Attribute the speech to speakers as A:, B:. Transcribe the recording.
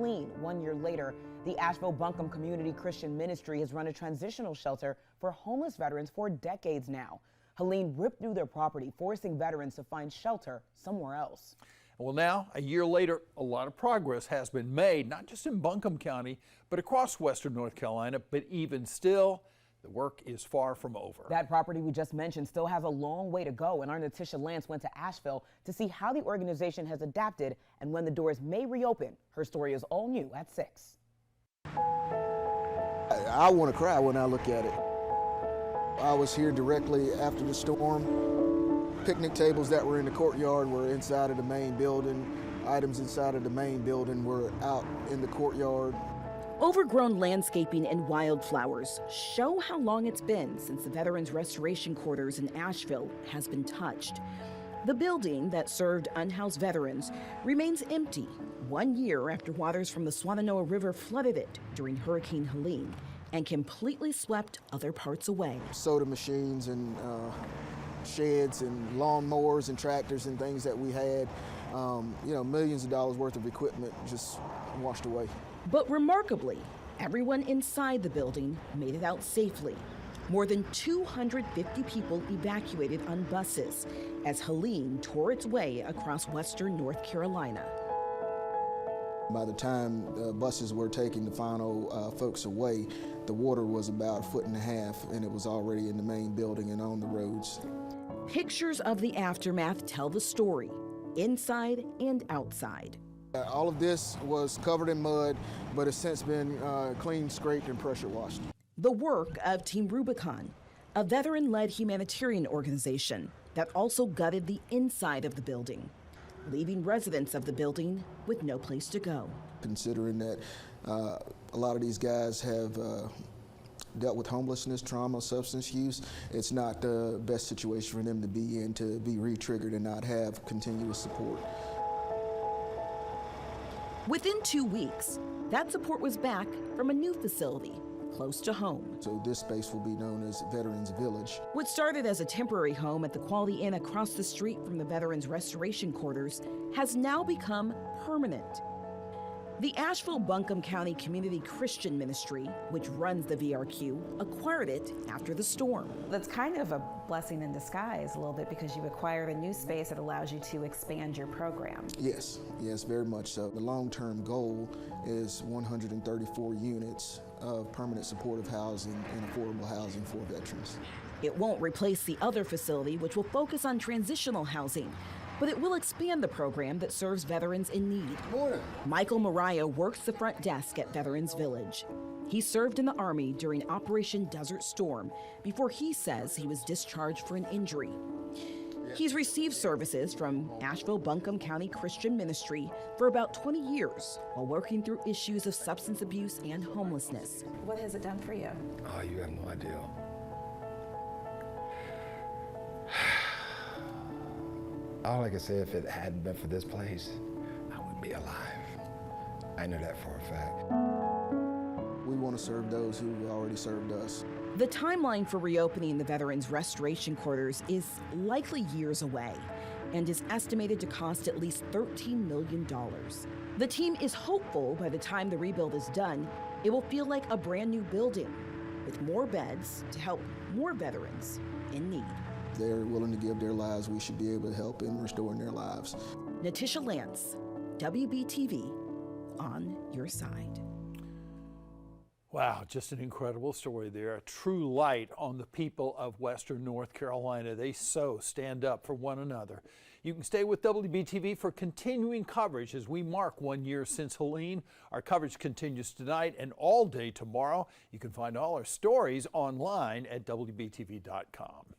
A: Helene. 1 year later, the Asheville Buncombe Community Christian Ministry has run a transitional shelter for homeless veterans for decades now. Helene ripped through their property, forcing veterans to find shelter somewhere else.
B: Well, now, a year later, a lot of progress has been made, not just in Buncombe County, but across western North Carolina. But even still, the work is far from over.
A: That property we just mentioned still has a long way to go, and our Natisha Lance went to Asheville to see how the organization has adapted and when the doors may reopen. Her story is all new at 6.
C: I want to cry when I look at it. I was here directly after the storm. Picnic tables that were in the courtyard were inside of the main building. Items inside of the main building were out in the courtyard.
A: Overgrown landscaping and wildflowers show how long it's been since the Veterans Restoration Quarters in Asheville has been touched. The building that served unhoused veterans remains empty 1 year after waters from the Swannanoa River flooded it during Hurricane Helene and completely swept other parts away.
C: Soda machines and sheds and lawnmowers and tractors and things that we had, millions of dollars worth of equipment just washed away.
A: But remarkably, everyone inside the building made it out safely. More than 250 people evacuated on buses as Helene tore its way across western North Carolina.
C: By the time the buses were taking the final folks away, the water was about 1.5 feet and it was already in the main building and on the roads. Pictures
A: of the aftermath tell the story, inside and outside.
C: All of this was covered in mud, but has since been cleaned, scraped, and pressure washed.
A: The work of Team Rubicon, a veteran-led humanitarian organization that also gutted the inside of the building, leaving residents of the building with no place to go.
C: Considering that a lot of these guys have dealt with homelessness, trauma, substance use, it's not the best situation for them to be in, to be re-triggered and not have continuous support.
A: Within 2 weeks, that support was back from a new facility close to home.
C: So this space will be known as Veterans Village.
A: What started as a temporary home at the Quality Inn across the street from the Veterans Restoration Quarters has now become permanent. The Asheville Buncombe County Community Christian Ministry, which runs the VRQ, acquired it after the storm.
D: That's kind of a blessing in disguise a little bit, because you acquired a new space that allows you to expand your program.
C: Yes, very much so. The long-term goal is 134 units of permanent supportive housing and affordable housing for veterans.
A: It won't replace the other facility, which will focus on transitional housing, but it will expand the program that serves veterans in need.
C: Good morning.
A: Michael Mariah works the front desk at Veterans Village. He served in the Army during Operation Desert Storm before he says he was discharged for an injury. He's received services from Asheville Buncombe County Christian Ministry for about 20 years while working through issues of substance abuse and homelessness.
D: What has it done for you?
E: Oh, you have no idea. All I can say, if it hadn't been for this place, I wouldn't be alive. I know that for a fact.
C: We want to serve those who already served us.
A: The timeline for reopening the Veterans Restoration Quarters is likely years away and is estimated to cost at least $13 million. The team is hopeful by the time the rebuild is done, it will feel like a brand new building with more beds to help more veterans in need.
C: If they're willing to give their lives, we should be able to help in restoring their lives.
A: Natisha Lance, WBTV, on your side.
B: Wow, just an incredible story there. A true light on the people of western North Carolina. They so stand up for one another. You can stay with WBTV for continuing coverage as we mark 1 year since Helene. Our coverage continues tonight and all day tomorrow. You can find all our stories online at WBTV.com.